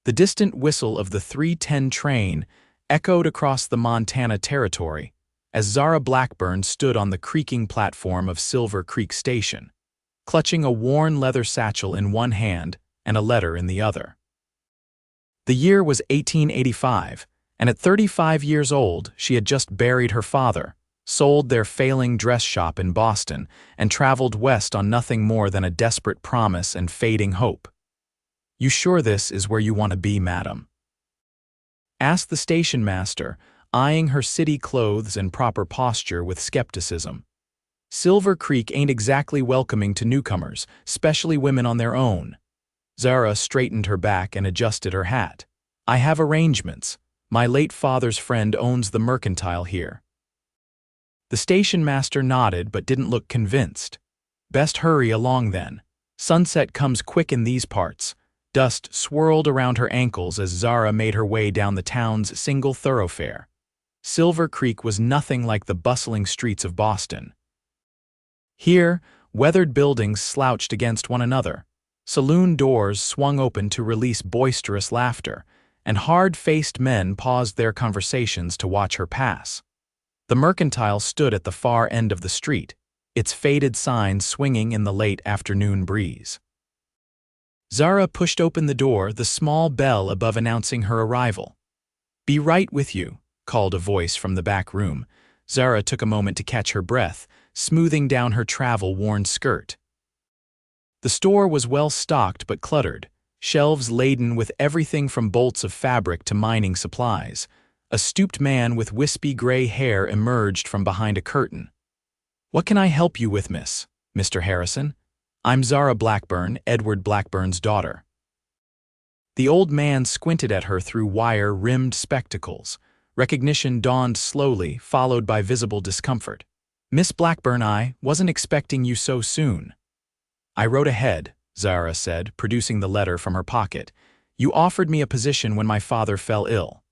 The distant whistle of the 3:10 train echoed across the Montana Territory as Zara Blackburn stood on the creaking platform of Silver Creek Station, clutching a worn leather satchel in one hand and a letter in the other. The year was 1885, and at 35 years old, she had just buried her father, sold their failing dress shop in Boston, and traveled west on nothing more than a desperate promise and fading hope. "You sure this is where you want to be, madam?" asked the station master, eyeing her city clothes and proper posture with skepticism. Silver Creek ain't exactly welcoming to newcomers, especially women on their own. Zara straightened her back and adjusted her hat. "I have arrangements. My late father's friend owns the mercantile here." The station master nodded but didn't look convinced. "Best hurry along then. Sunset comes quick in these parts." Dust swirled around her ankles as Zara made her way down the town's single thoroughfare. Silver Creek was nothing like the bustling streets of Boston. Here, weathered buildings slouched against one another. Saloon doors swung open to release boisterous laughter, and hard-faced men paused their conversations to watch her pass. The mercantile stood at the far end of the street, its faded sign swinging in the late afternoon breeze. Zara pushed open the door, the small bell above announcing her arrival. "Be right with you," called a voice from the back room. Zara took a moment to catch her breath, smoothing down her travel-worn skirt. The store was well-stocked but cluttered, shelves laden with everything from bolts of fabric to mining supplies. A stooped man with wispy gray hair emerged from behind a curtain. "What can I help you with, miss? Mr. Harrison? I'm Zara Blackburn, Edward Blackburn's daughter." The old man squinted at her through wire-rimmed spectacles. Recognition dawned slowly, followed by visible discomfort. "Miss Blackburn, I wasn't expecting you so soon." "I wrote ahead," Zara said, producing the letter from her pocket. "You offered me a position when my father fell ill."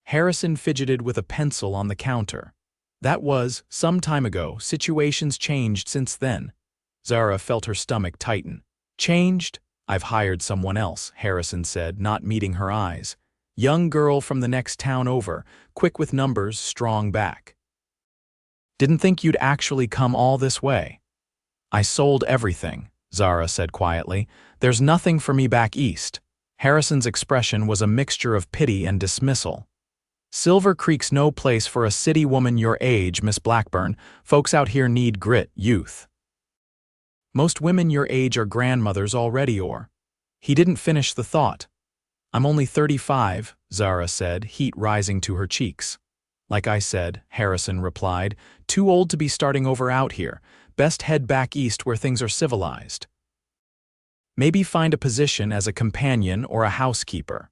Harrison fidgeted with a pencil on the counter. "That was some time ago. Situations changed since then." Zara felt her stomach tighten. "Changed? I've hired someone else," Harrison said, not meeting her eyes. "Young girl from the next town over, quick with numbers, strong back." "Didn't think you'd actually come all this way." "I sold everything," Zara said quietly. "There's nothing for me back east." Harrison's expression was a mixture of pity and dismissal. "Silver Creek's no place for a city woman your age, Miss Blackburn. Folks out here need grit, youth. Most women your age are grandmothers already, or—" He didn't finish the thought. "I'm only 35, Zara said, heat rising to her cheeks. "Like I said," Harrison replied, "too old to be starting over out here. Best head back east where things are civilized. Maybe find a position as a companion or a housekeeper."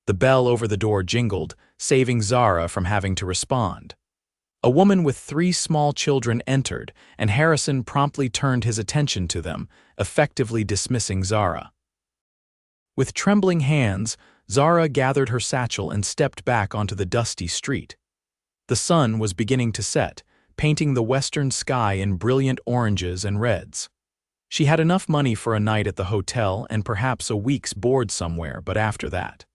The bell over the door jingled, saving Zara from having to respond. A woman with 3 small children entered, and Harrison promptly turned his attention to them, effectively dismissing Zara. With trembling hands, Zara gathered her satchel and stepped back onto the dusty street. The sun was beginning to set, painting the western sky in brilliant oranges and reds. She had enough money for a night at the hotel and perhaps a week's board somewhere, but after that.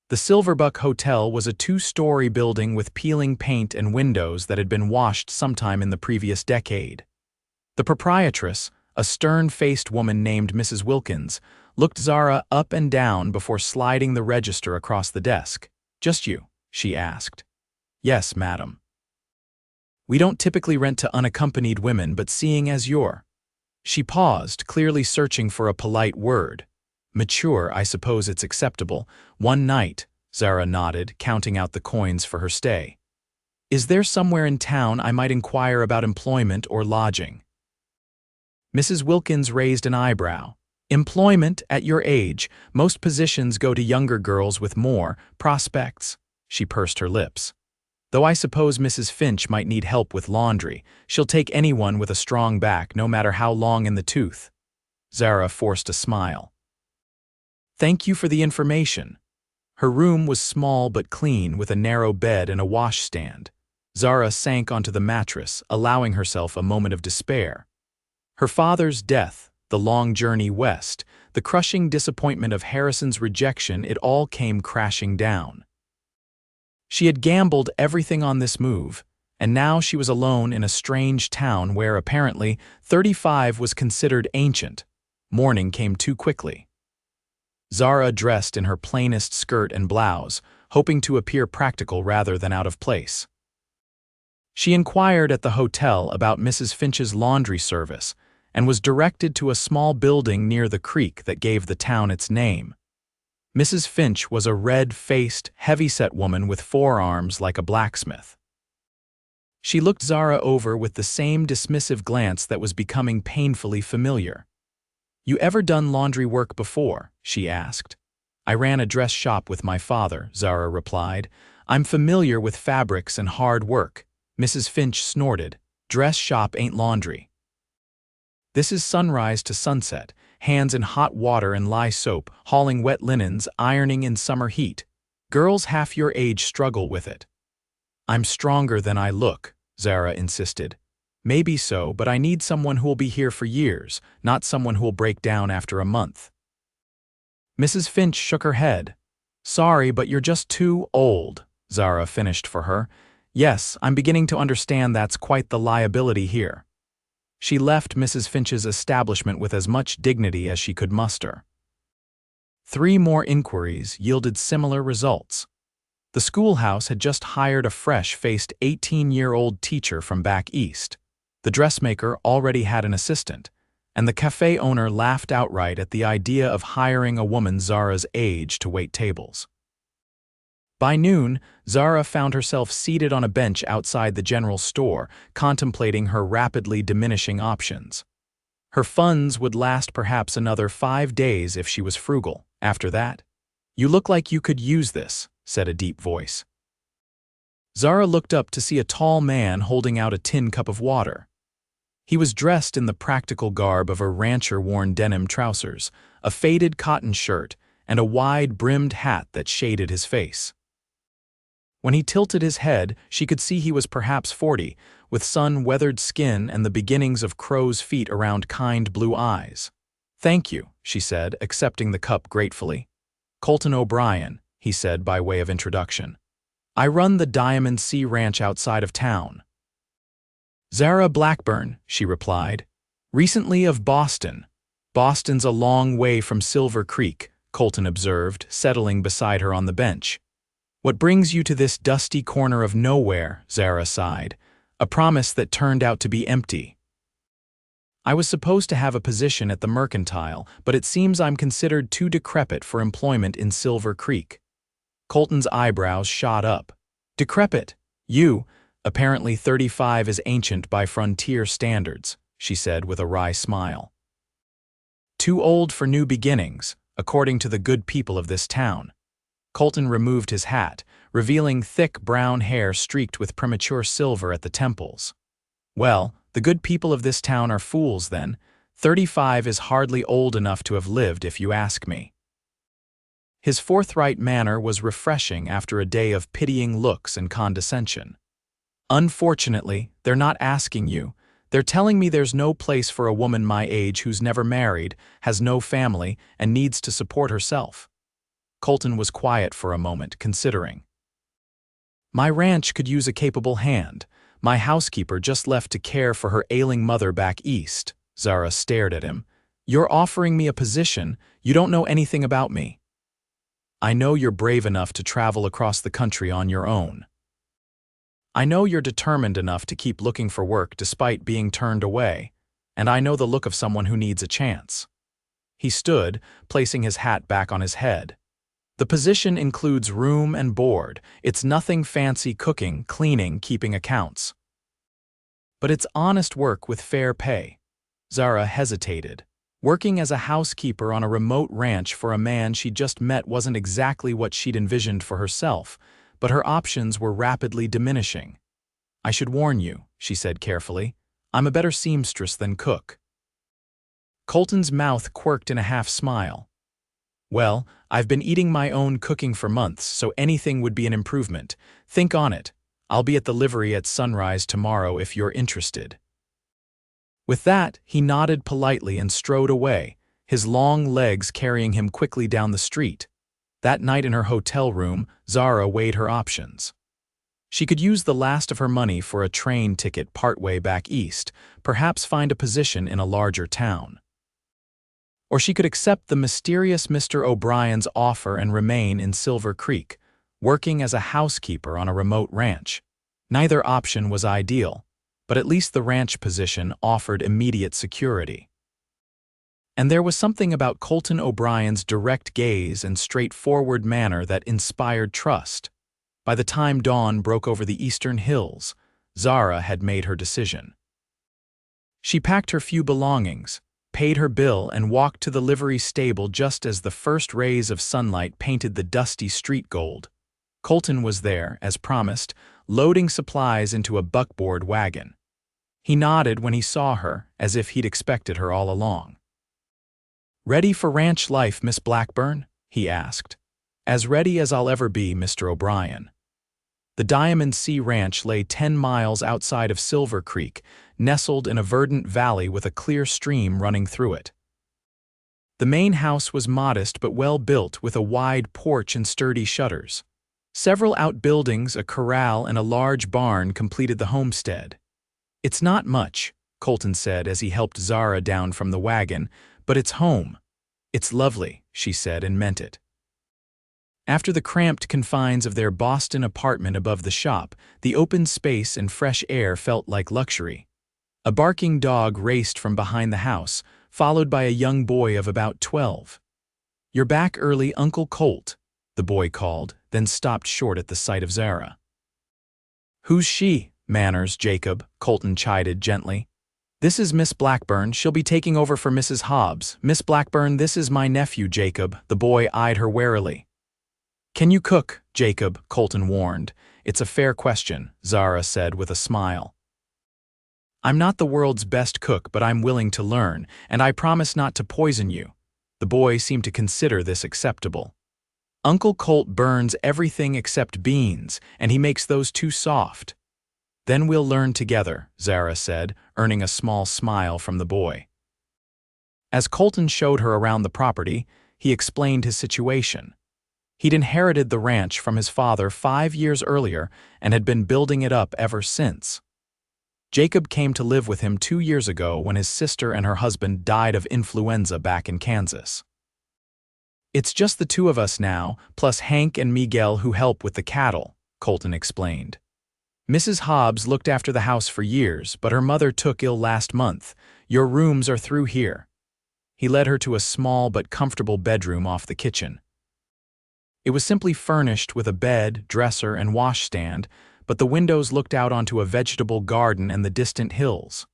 The Silverbuck Hotel was a 2-story building with peeling paint and windows that had been washed sometime in the previous decade. The proprietress, a stern-faced woman named Mrs. Wilkins, looked Zara up and down before sliding the register across the desk. "Just you?" she asked. "Yes, madam." "We don't typically rent to unaccompanied women, but seeing as you're—" She paused, clearly searching for a polite word. "Mature, I suppose it's acceptable. One night," Zara nodded, counting out the coins for her stay. "Is there somewhere in town I might inquire about employment or lodging?" Mrs. Wilkins raised an eyebrow. "Employment at your age. Most positions go to younger girls with more prospects." She pursed her lips. "Though I suppose Mrs. Finch might need help with laundry. She'll take anyone with a strong back, no matter how long in the tooth." Zara forced a smile. "Thank you for the information." Her room was small but clean, with a narrow bed and a washstand. Zara sank onto the mattress, allowing herself a moment of despair. Her father's death, the long journey west, the crushing disappointment of Harrison's rejection, it all came crashing down. She had gambled everything on this move, and now she was alone in a strange town where, apparently, 35 was considered ancient. Morning came too quickly. Zara dressed in her plainest skirt and blouse, hoping to appear practical rather than out of place. She inquired at the hotel about Mrs. Finch's laundry service and was directed to a small building near the creek that gave the town its name. Mrs. Finch was a red-faced, heavy-set woman with forearms like a blacksmith. She looked Zara over with the same dismissive glance that was becoming painfully familiar. "You ever done laundry work before?" she asked. "I ran a dress shop with my father," Zara replied. "I'm familiar with fabrics and hard work." Mrs. Finch snorted. "Dress shop ain't laundry. This is sunrise to sunset, hands in hot water and lye soap, hauling wet linens, ironing in summer heat. Girls half your age struggle with it." "I'm stronger than I look," Zara insisted. "Maybe so, but I need someone who'll be here for years, not someone who'll break down after a month." Mrs. Finch shook her head. "Sorry, but you're just too old," Zara finished for her. "Yes, I'm beginning to understand that's quite the liability here." She left Mrs. Finch's establishment with as much dignity as she could muster. 3 more inquiries yielded similar results. The schoolhouse had just hired a fresh-faced 18-year-old teacher from back east. The dressmaker already had an assistant, and the cafe owner laughed outright at the idea of hiring a woman Zara's age to wait tables. By noon, Zara found herself seated on a bench outside the general store, contemplating her rapidly diminishing options. Her funds would last perhaps another 5 days if she was frugal. After that, "You look like you could use this," said a deep voice. Zara looked up to see a tall man holding out a tin cup of water. He was dressed in the practical garb of a rancher-worn denim trousers, a faded cotton shirt, and a wide-brimmed hat that shaded his face. When he tilted his head, she could see he was perhaps 40, with sun-weathered skin and the beginnings of crow's feet around kind blue eyes. "Thank you," she said, accepting the cup gratefully. "Colton O'Brien," he said by way of introduction. "I run the Diamond Sea Ranch outside of town." "Zara Blackburn," she replied. "Recently of Boston." "Boston's a long way from Silver Creek," Colton observed, settling beside her on the bench. "What brings you to this dusty corner of nowhere?" Zara sighed. "A promise that turned out to be empty." "I was supposed to have a position at the Mercantile, but it seems I'm considered too decrepit for employment in Silver Creek." Colton's eyebrows shot up. "Decrepit? You? Apparently 35 is ancient by frontier standards," she said with a wry smile. "Too old for new beginnings, according to the good people of this town." Colton removed his hat, revealing thick brown hair streaked with premature silver at the temples. "Well, the good people of this town are fools, then. 35 is hardly old enough to have lived, if you ask me." His forthright manner was refreshing after a day of pitying looks and condescension. "Unfortunately, they're not asking you. They're telling me there's no place for a woman my age who's never married, has no family, and needs to support herself." Colton was quiet for a moment, considering. "My ranch could use a capable hand. My housekeeper just left to care for her ailing mother back east." Zara stared at him. "You're offering me a position. You don't know anything about me." "I know you're brave enough to travel across the country on your own. I know you're determined enough to keep looking for work despite being turned away, and I know the look of someone who needs a chance." He stood, placing his hat back on his head. "The position includes room and board. It's nothing fancy: cooking, cleaning, keeping accounts. But it's honest work with fair pay." Zara hesitated. Working as a housekeeper on a remote ranch for a man she'd just met wasn't exactly what she'd envisioned for herself, but her options were rapidly diminishing. "I should warn you," she said carefully. "I'm a better seamstress than cook." Colton's mouth quirked in a half-smile. "Well, I've been eating my own cooking for months, so anything would be an improvement. Think on it. I'll be at the livery at sunrise tomorrow if you're interested." With that, he nodded politely and strode away, his long legs carrying him quickly down the street. That night in her hotel room, Zara weighed her options. She could use the last of her money for a train ticket partway back east, perhaps find a position in a larger town. Or she could accept the mysterious Mr. O'Brien's offer and remain in Silver Creek, working as a housekeeper on a remote ranch. Neither option was ideal, but at least the ranch position offered immediate security. And there was something about Colton O'Brien's direct gaze and straightforward manner that inspired trust. By the time dawn broke over the eastern hills, Zara had made her decision. She packed her few belongings, paid her bill, and walked to the livery stable just as the first rays of sunlight painted the dusty street gold. Colton was there, as promised, loading supplies into a buckboard wagon. He nodded when he saw her, as if he'd expected her all along. "Ready for ranch life, Miss Blackburn?" he asked. "As ready as I'll ever be, Mr. O'Brien." The Diamond Sea Ranch lay 10 miles outside of Silver Creek, nestled in a verdant valley with a clear stream running through it. The main house was modest but well built, with a wide porch and sturdy shutters. Several outbuildings, a corral, and a large barn completed the homestead. "It's not much," Colton said as he helped Zara down from the wagon, "but it's home. It's lovely," she said, and meant it. After the cramped confines of their Boston apartment above the shop, the open space and fresh air felt like luxury. A barking dog raced from behind the house, followed by a young boy of about 12. "You're back early, Uncle Colt," the boy called, then stopped short at the sight of Zara. "Who's she, Manners, Jacob?" Colton chided gently. "This is Miss Blackburn. She'll be taking over for Mrs. Hobbs. Miss Blackburn, this is my nephew, Jacob." The boy eyed her warily. "Can you cook, Jacob?" Colton warned. "It's a fair question," Zara said with a smile. "I'm not the world's best cook, but I'm willing to learn, and I promise not to poison you." The boy seemed to consider this acceptable. "Uncle Colt burns everything except beans, and he makes those too soft." "Then we'll learn together," Zara said, earning a small smile from the boy. As Colton showed her around the property, he explained his situation. He'd inherited the ranch from his father 5 years earlier and had been building it up ever since. Jacob came to live with him 2 years ago when his sister and her husband died of influenza back in Kansas. "It's just the two of us now, plus Hank and Miguel who help with the cattle," Colton explained. "Mrs. Hobbs looked after the house for years, but her mother took ill last month. Your rooms are through here." He led her to a small but comfortable bedroom off the kitchen. It was simply furnished with a bed, dresser, and washstand, but the windows looked out onto a vegetable garden and the distant hills.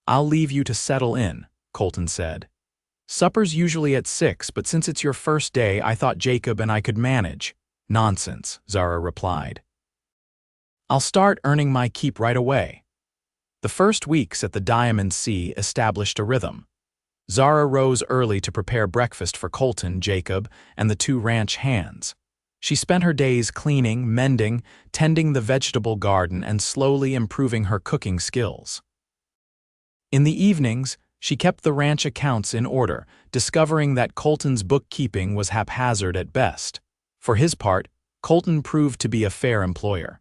"I'll leave you to settle in," Colton said. "Supper's usually at 6, but since it's your first day, I thought Jacob and I could manage." "Nonsense," Zara replied. "I'll start earning my keep right away." The first weeks at the Diamond Sea established a rhythm. Zara rose early to prepare breakfast for Colton, Jacob, and the 2 ranch hands. She spent her days cleaning, mending, tending the vegetable garden, and slowly improving her cooking skills. In the evenings, she kept the ranch accounts in order, discovering that Colton's bookkeeping was haphazard at best. For his part, Colton proved to be a fair employer.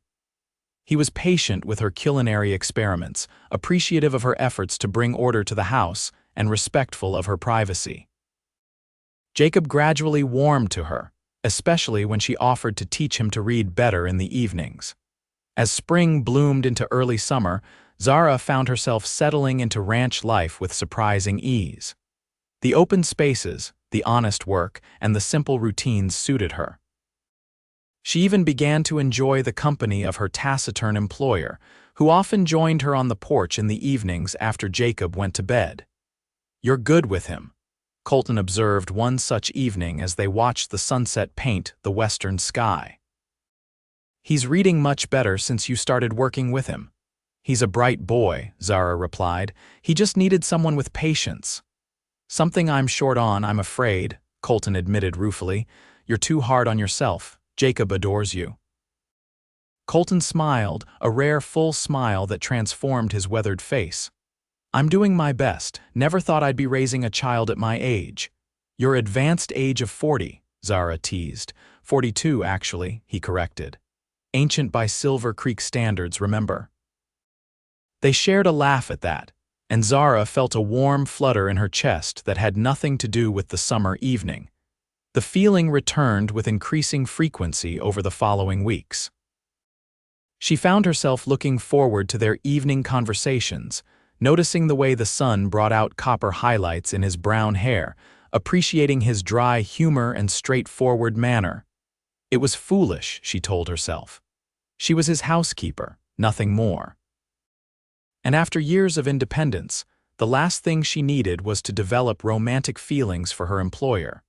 He was patient with her culinary experiments, appreciative of her efforts to bring order to the house, and respectful of her privacy. Jacob gradually warmed to her, especially when she offered to teach him to read better in the evenings. As spring bloomed into early summer, Zara found herself settling into ranch life with surprising ease. The open spaces, the honest work, and the simple routines suited her. She even began to enjoy the company of her taciturn employer, who often joined her on the porch in the evenings after Jacob went to bed. "You're good with him," Colton observed one such evening as they watched the sunset paint the western sky. "He's reading much better since you started working with him." "He's a bright boy," Zara replied. "He just needed someone with patience." "Something I'm short on, I'm afraid," Colton admitted ruefully. "You're too hard on yourself. Jacob adores you." Colton smiled, a rare full smile that transformed his weathered face. I'm doing my best. Never thought I'd be raising a child at my age. Your advanced age of 40, Zara teased. 42, actually, he corrected. Ancient by Silver Creek standards, remember? They shared a laugh at that, and Zara felt a warm flutter in her chest that had nothing to do with the summer evening. The feeling returned with increasing frequency over the following weeks. She found herself looking forward to their evening conversations, noticing the way the sun brought out copper highlights in his brown hair, appreciating his dry humor and straightforward manner. It was foolish, she told herself. She was his housekeeper, nothing more. And after years of independence, the last thing she needed was to develop romantic feelings for her employer.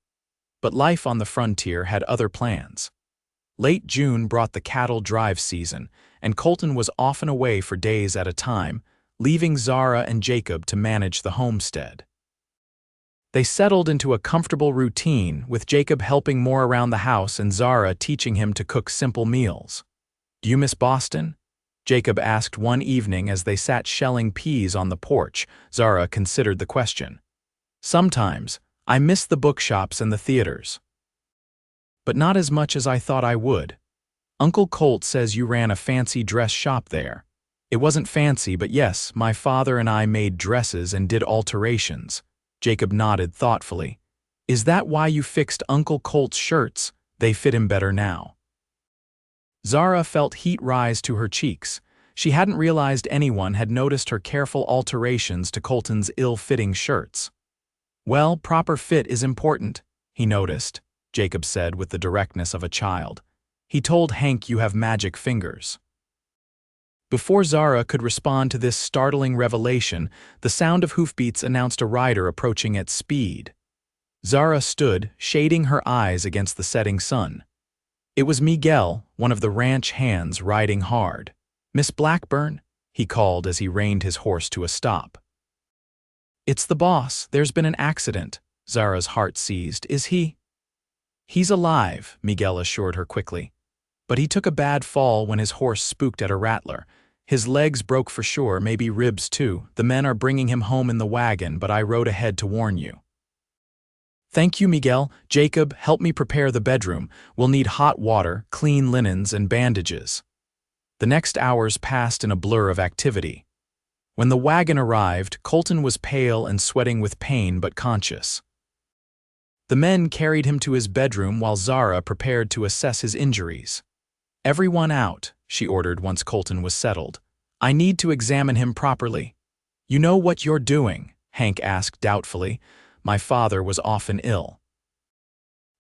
But life on the frontier had other plans. Late June brought the cattle drive season, and Colton was often away for days at a time, leaving Zara and Jacob to manage the homestead. They settled into a comfortable routine, with Jacob helping more around the house and Zara teaching him to cook simple meals. "Do you miss Boston?" Jacob asked one evening as they sat shelling peas on the porch. Zara considered the question. "Sometimes. I miss the bookshops and the theaters. But not as much as I thought I would. Uncle Colt says you ran a fancy dress shop there." "It wasn't fancy, but yes, my father and I made dresses and did alterations." Jacob nodded thoughtfully. "Is that why you fixed Uncle Colt's shirts? They fit him better now." Zara felt heat rise to her cheeks. She hadn't realized anyone had noticed her careful alterations to Colton's ill-fitting shirts. "Well, proper fit is important," he noticed, Jacob said with the directness of a child. "He told Hank you have magic fingers." Before Zara could respond to this startling revelation, the sound of hoofbeats announced a rider approaching at speed. Zara stood, shading her eyes against the setting sun. It was Miguel, one of the ranch hands, riding hard. "Miss Blackburn?" he called as he reined his horse to a stop. "It's the boss. There's been an accident." Zara's heart seized. "Is he?" "He's alive," Miguel assured her quickly. "But he took a bad fall when his horse spooked at a rattler. His legs broke for sure, maybe ribs too. The men are bringing him home in the wagon, but I rode ahead to warn you." "Thank you, Miguel. Jacob, help me prepare the bedroom. We'll need hot water, clean linens, and bandages." The next hours passed in a blur of activity. When the wagon arrived, Colton was pale and sweating with pain but conscious. The men carried him to his bedroom while Zara prepared to assess his injuries. "Everyone out," she ordered once Colton was settled. "I need to examine him properly." "You know what you're doing?" Hank asked doubtfully. "My father was often ill."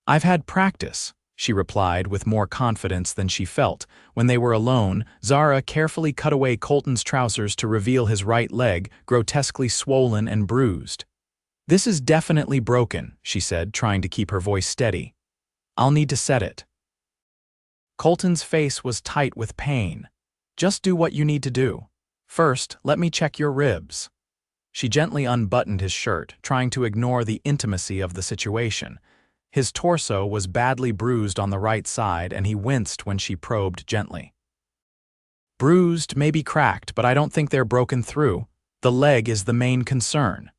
"I've had practice," she replied with more confidence than she felt. When they were alone, Zara carefully cut away Colton's trousers to reveal his right leg, grotesquely swollen and bruised. "This is definitely broken," she said, trying to keep her voice steady. "I'll need to set it." Colton's face was tight with pain. "Just do what you need to do. First, let me check your ribs." She gently unbuttoned his shirt, trying to ignore the intimacy of the situation. His torso was badly bruised on the right side, and he winced when she probed gently. "Bruised, maybe cracked, but I don't think they're broken through. The leg is the main concern."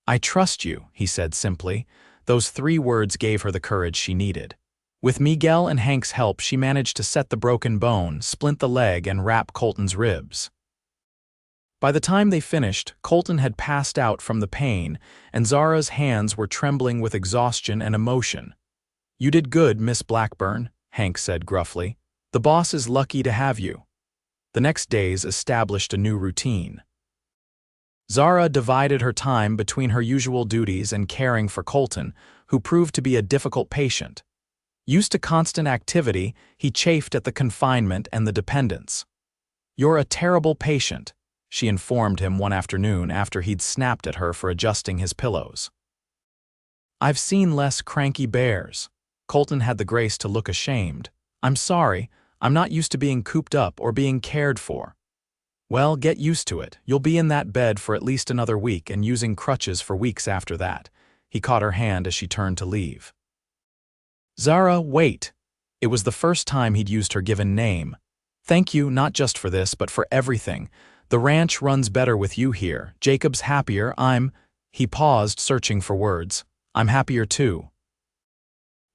"I trust you," he said simply. Those 3 words gave her the courage she needed. With Miguel and Hank's help, she managed to set the broken bone, splint the leg, and wrap Colton's ribs. By the time they finished, Colton had passed out from the pain, and Zara's hands were trembling with exhaustion and emotion. "You did good, Miss Blackburn," Hank said gruffly. "The boss is lucky to have you." The next days established a new routine. Zara divided her time between her usual duties and caring for Colton, who proved to be a difficult patient. Used to constant activity, he chafed at the confinement and the dependence. "You're a terrible patient," she informed him one afternoon after he'd snapped at her for adjusting his pillows. "I've seen less cranky bears." Colton had the grace to look ashamed. "I'm sorry, I'm not used to being cooped up or being cared for." "Well, get used to it. You'll be in that bed for at least another week and using crutches for weeks after that." He caught her hand as she turned to leave. "Zara, wait." It was the first time he'd used her given name. "Thank you, not just for this, but for everything. The ranch runs better with you here. Jacob's happier, He paused, searching for words. I'm happier too.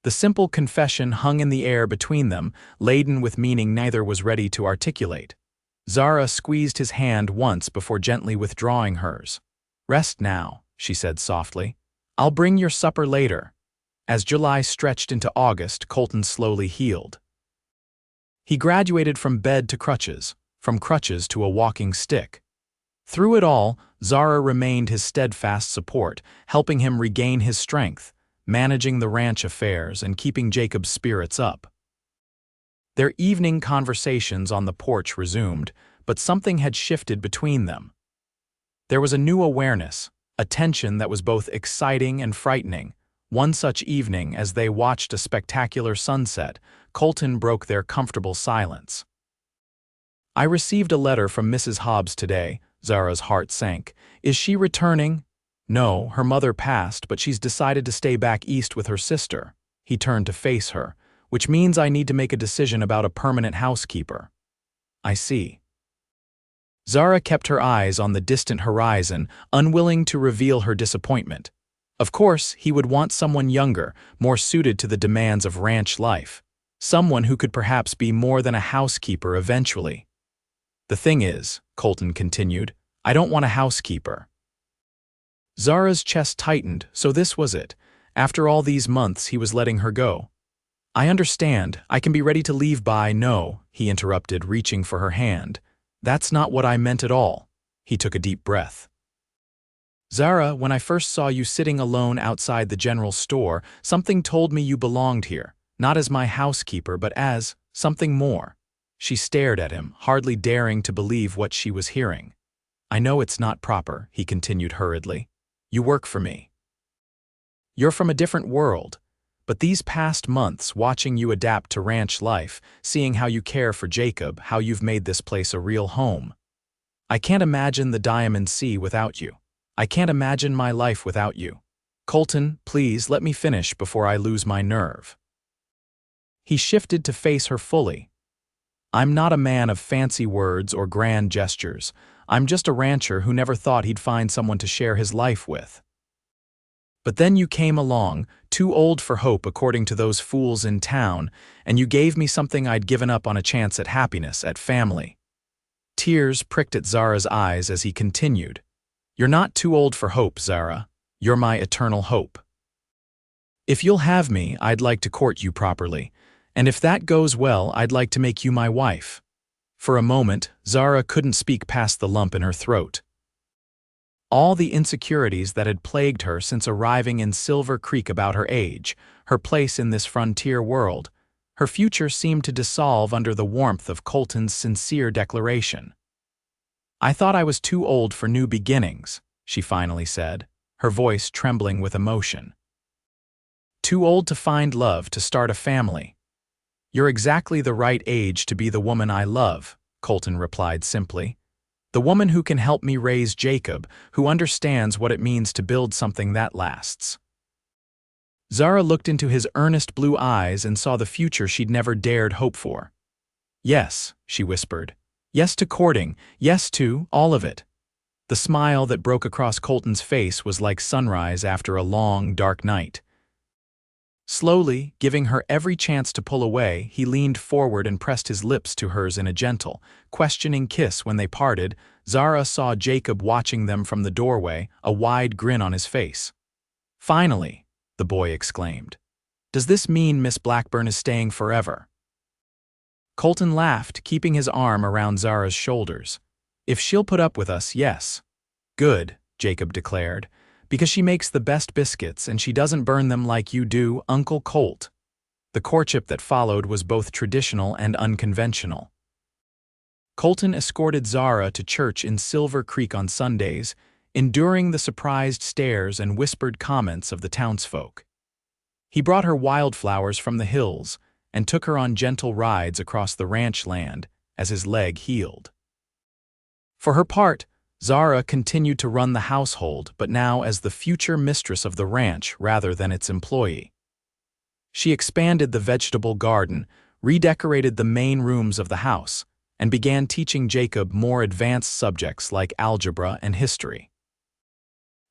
The simple confession hung in the air between them, laden with meaning neither was ready to articulate. Zara squeezed his hand once before gently withdrawing hers. Rest now, she said softly. I'll bring your supper later. As July stretched into August, Colton slowly healed. He graduated from bed to crutches, from crutches to a walking stick. Through it all, Zara remained his steadfast support, helping him regain his strength, managing the ranch affairs and keeping Jacob's spirits up. Their evening conversations on the porch resumed, but something had shifted between them. There was a new awareness, a tension that was both exciting and frightening. One such evening, as they watched a spectacular sunset, Colton broke their comfortable silence. I received a letter from Mrs. Hobbs today. Zara's heart sank. Is she returning? No, her mother passed, but she's decided to stay back east with her sister. He turned to face her, which means I need to make a decision about a permanent housekeeper. I see. Zara kept her eyes on the distant horizon, unwilling to reveal her disappointment. Of course, he would want someone younger, more suited to the demands of ranch life. Someone who could perhaps be more than a housekeeper eventually. The thing is, Colton continued, I don't want a housekeeper. Zara's chest tightened, so this was it. After all these months, he was letting her go. I understand, I can be ready to leave by no, he interrupted, reaching for her hand. That's not what I meant at all. He took a deep breath. Zara, when I first saw you sitting alone outside the general store, something told me you belonged here, not as my housekeeper, but as something more. She stared at him, hardly daring to believe what she was hearing. I know it's not proper, he continued hurriedly. You work for me. You're from a different world. But these past months, watching you adapt to ranch life, seeing how you care for Jacob, how you've made this place a real home. I can't imagine the Diamond Sea without you. I can't imagine my life without you. Colton, please let me finish before I lose my nerve. He shifted to face her fully. I'm not a man of fancy words or grand gestures. I'm just a rancher who never thought he'd find someone to share his life with. But then you came along, too old for hope according to those fools in town, and you gave me something I'd given up on, a chance at happiness, at family. Tears pricked at Zara's eyes as he continued. You're not too old for hope, Zara. You're my eternal hope. If you'll have me, I'd like to court you properly, and if that goes well, I'd like to make you my wife. For a moment, Zara couldn't speak past the lump in her throat. All the insecurities that had plagued her since arriving in Silver Creek about her age, her place in this frontier world, her future seemed to dissolve under the warmth of Colton's sincere declaration. I thought I was too old for new beginnings, she finally said, her voice trembling with emotion. Too old to find love, to start a family. You're exactly the right age to be the woman I love, Colton replied simply. The woman who can help me raise Jacob, who understands what it means to build something that lasts. Zara looked into his earnest blue eyes and saw the future she'd never dared hope for. Yes, she whispered. Yes to courting, yes to all of it. The smile that broke across Colton's face was like sunrise after a long, dark night. Slowly, giving her every chance to pull away, he leaned forward and pressed his lips to hers in a gentle, questioning kiss. When they parted, Zara saw Jacob watching them from the doorway, a wide grin on his face. Finally, the boy exclaimed. Does this mean Miss Blackburn is staying forever? Colton laughed, keeping his arm around Zara's shoulders. If she'll put up with us, yes. Good, Jacob declared. Because she makes the best biscuits and she doesn't burn them like you do, Uncle Colt. The courtship that followed was both traditional and unconventional. Colton escorted Zara to church in Silver Creek on Sundays, enduring the surprised stares and whispered comments of the townsfolk. He brought her wildflowers from the hills and took her on gentle rides across the ranch land as his leg healed. For her part, Zara continued to run the household, but now as the future mistress of the ranch rather than its employee. She expanded the vegetable garden, redecorated the main rooms of the house, and began teaching Jacob more advanced subjects like algebra and history.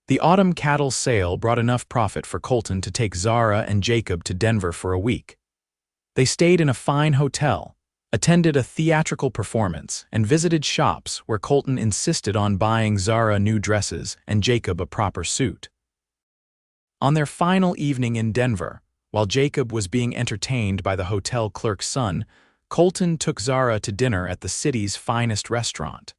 The autumn cattle sale brought enough profit for Colton to take Zara and Jacob to Denver for a week. They stayed in a fine hotel, attended a theatrical performance, and visited shops where Colton insisted on buying Zara new dresses and Jacob a proper suit. On their final evening in Denver, while Jacob was being entertained by the hotel clerk's son, Colton took Zara to dinner at the city's finest restaurant.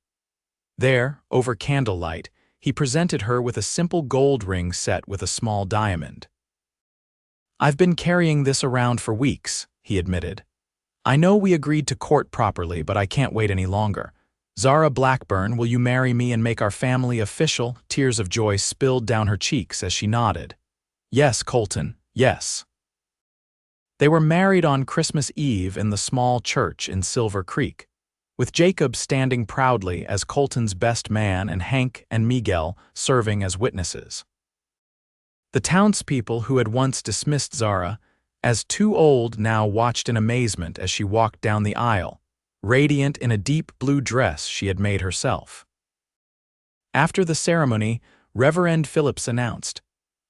There, over candlelight, he presented her with a simple gold ring set with a small diamond. "I've been carrying this around for weeks," he admitted. "I know we agreed to court properly, but I can't wait any longer. Zara Blackburn, will you marry me and make our family official?" Tears of joy spilled down her cheeks as she nodded. "Yes, Colton, yes." They were married on Christmas Eve in the small church in Silver Creek, with Jacob standing proudly as Colton's best man and Hank and Miguel serving as witnesses. The townspeople who had once dismissed Zara as too old now watched in amazement as she walked down the aisle, radiant in a deep blue dress she had made herself. After the ceremony, Reverend Phillips announced,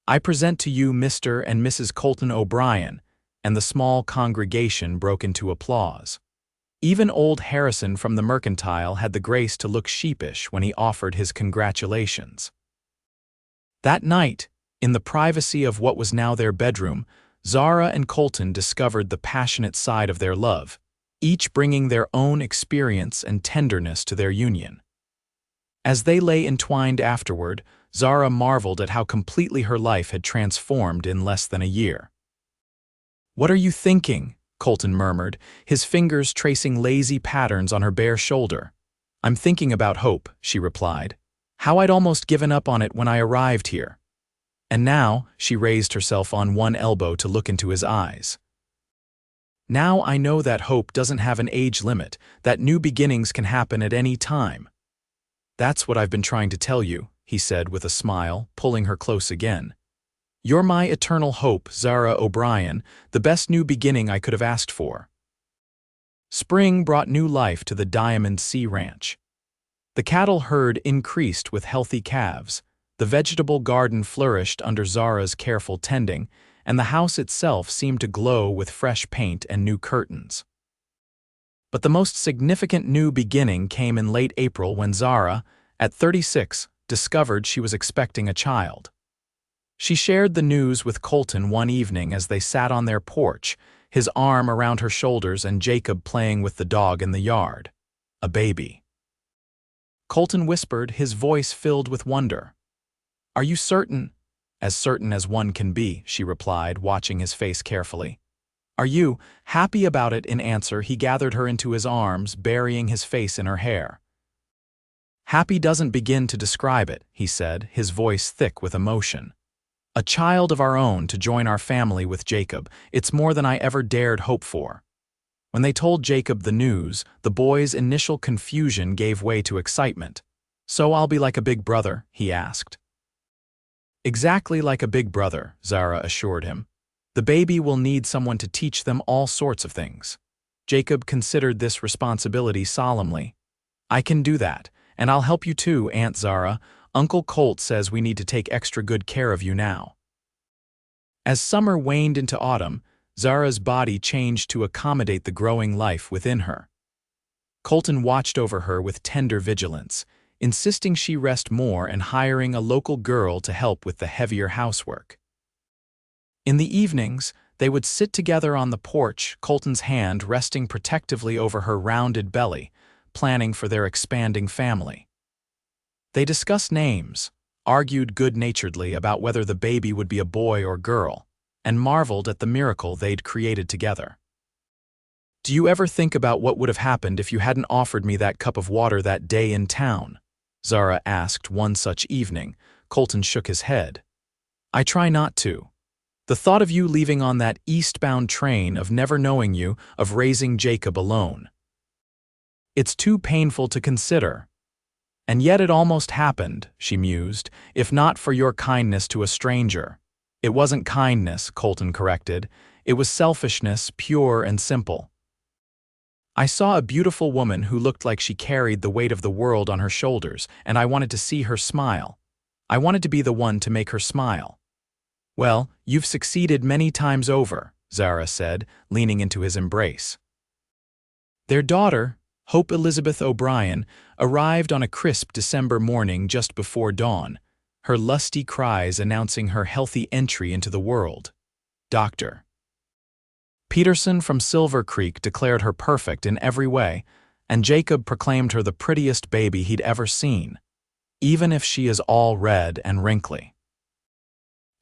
"I present to you Mr. and Mrs. Colton O'Brien," and the small congregation broke into applause. Even old Harrison from the Mercantile had the grace to look sheepish when he offered his congratulations. That night, in the privacy of what was now their bedroom, Zara and Colton discovered the passionate side of their love, each bringing their own experience and tenderness to their union. As they lay entwined afterward, Zara marveled at how completely her life had transformed in less than a year. "What are you thinking?" Colton murmured, his fingers tracing lazy patterns on her bare shoulder. "I'm thinking about hope," she replied. "How I'd almost given up on it when I arrived here. And now," she raised herself on one elbow to look into his eyes. "Now I know that hope doesn't have an age limit, that new beginnings can happen at any time." "That's what I've been trying to tell you," he said with a smile, pulling her close again. "You're my eternal hope, Zara O'Brien, the best new beginning I could have asked for." Spring brought new life to the Diamond Sea Ranch. The cattle herd increased with healthy calves, the vegetable garden flourished under Zara's careful tending, and the house itself seemed to glow with fresh paint and new curtains. But the most significant new beginning came in late April when Zara, at 36, discovered she was expecting a child. She shared the news with Colton one evening as they sat on their porch, his arm around her shoulders and Jacob playing with the dog in the yard. "A baby." Colton whispered, his voice filled with wonder. "Are you certain?" "As certain as one can be," she replied, watching his face carefully. "Are you happy about it?" In answer, he gathered her into his arms, burying his face in her hair. "Happy doesn't begin to describe it," he said, his voice thick with emotion. "A child of our own to join our family with Jacob, it's more than I ever dared hope for." When they told Jacob the news, the boy's initial confusion gave way to excitement. "So I'll be like a big brother?" he asked. "Exactly like a big brother," Zara assured him. "The baby will need someone to teach them all sorts of things." Jacob considered this responsibility solemnly. "I can do that, and I'll help you too, Aunt Zara. Uncle Colt says we need to take extra good care of you now." As summer waned into autumn, Zara's body changed to accommodate the growing life within her. Colton watched over her with tender vigilance, insisting she rest more and hiring a local girl to help with the heavier housework. In the evenings, they would sit together on the porch, Colton's hand resting protectively over her rounded belly, planning for their expanding family. They discussed names, argued good-naturedly about whether the baby would be a boy or girl, and marveled at the miracle they'd created together. "Do you ever think about what would have happened if you hadn't offered me that cup of water that day in town?" Zara asked one such evening. Colton shook his head. "I try not to. The thought of you leaving on that eastbound train, of never knowing you, of raising Jacob alone. It's too painful to consider. And yet it almost happened," she mused, "if not for your kindness to a stranger." "It wasn't kindness," Colton corrected. "It was selfishness, pure and simple." I saw a beautiful woman who looked like she carried the weight of the world on her shoulders, and I wanted to see her smile. I wanted to be the one to make her smile. Well, you've succeeded many times over, Zara said, leaning into his embrace. Their daughter, Hope Elizabeth O'Brien, arrived on a crisp December morning just before dawn, her lusty cries announcing her healthy entry into the world. Dr. Peterson from Silver Creek declared her perfect in every way, and Jacob proclaimed her the prettiest baby he'd ever seen, even if she is all red and wrinkly.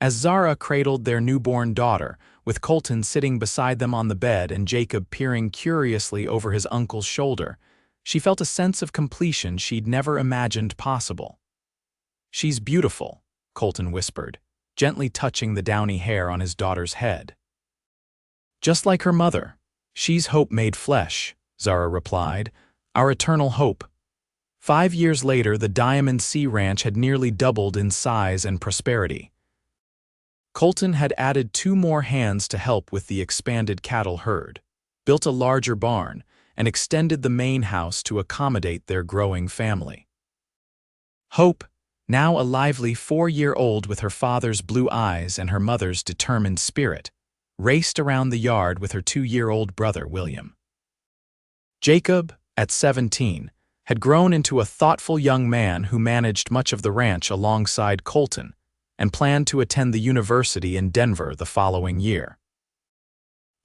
As Zara cradled their newborn daughter, with Colton sitting beside them on the bed and Jacob peering curiously over his uncle's shoulder, she felt a sense of completion she'd never imagined possible. "She's beautiful," Colton whispered, gently touching the downy hair on his daughter's head. "Just like her mother. She's hope made flesh," Zara replied, "our eternal hope." 5 years later, the Diamond Sea Ranch had nearly doubled in size and prosperity. Colton had added 2 more hands to help with the expanded cattle herd, built a larger barn, and extended the main house to accommodate their growing family. Hope, now a lively 4-year-old with her father's blue eyes and her mother's determined spirit, raced around the yard with her 2-year-old brother, William. Jacob, at 17, had grown into a thoughtful young man who managed much of the ranch alongside Colton and planned to attend the university in Denver the following year.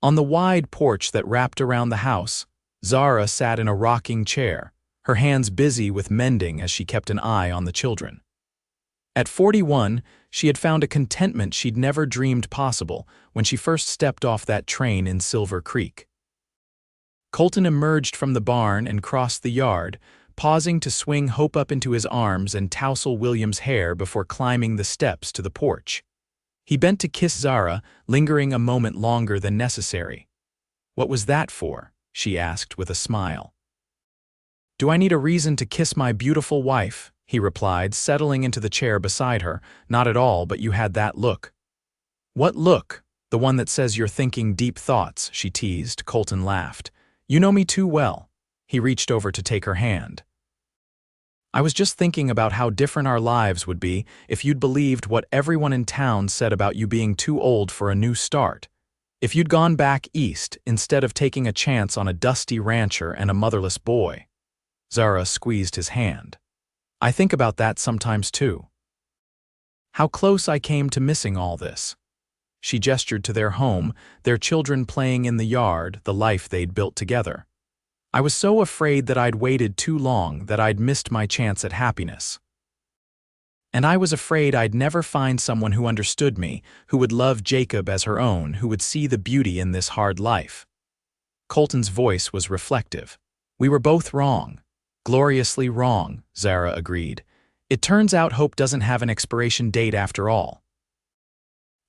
On the wide porch that wrapped around the house, Zara sat in a rocking chair, her hands busy with mending as she kept an eye on the children. At 41, she had found a contentment she'd never dreamed possible when she first stepped off that train in Silver Creek. Colton emerged from the barn and crossed the yard, pausing to swing Hope up into his arms and tousle William's hair before climbing the steps to the porch. He bent to kiss Zara, lingering a moment longer than necessary. "What was that for?" she asked with a smile. "Do I need a reason to kiss my beautiful wife?" he replied, settling into the chair beside her. "Not at all, but you had that look." "What look? The one that says you're thinking deep thoughts," she teased. Colton laughed. "You know me too well." He reached over to take her hand. "I was just thinking about how different our lives would be if you'd believed what everyone in town said about you being too old for a new start. If you'd gone back east instead of taking a chance on a dusty rancher and a motherless boy." Zara squeezed his hand. "I think about that sometimes too. How close I came to missing all this." She gestured to their home, their children playing in the yard, the life they'd built together. "I was so afraid that I'd waited too long, that I'd missed my chance at happiness. And I was afraid I'd never find someone who understood me, who would love Jacob as her own, who would see the beauty in this hard life." Colton's voice was reflective. "We were both wrong. Gloriously wrong," Zara agreed. "It turns out hope doesn't have an expiration date after all."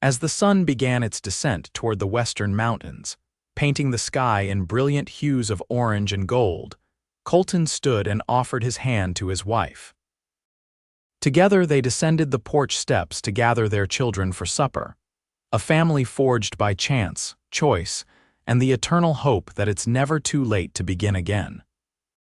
As the sun began its descent toward the western mountains, painting the sky in brilliant hues of orange and gold, Colton stood and offered his hand to his wife. Together they descended the porch steps to gather their children for supper, a family forged by chance, choice, and the eternal hope that it's never too late to begin again.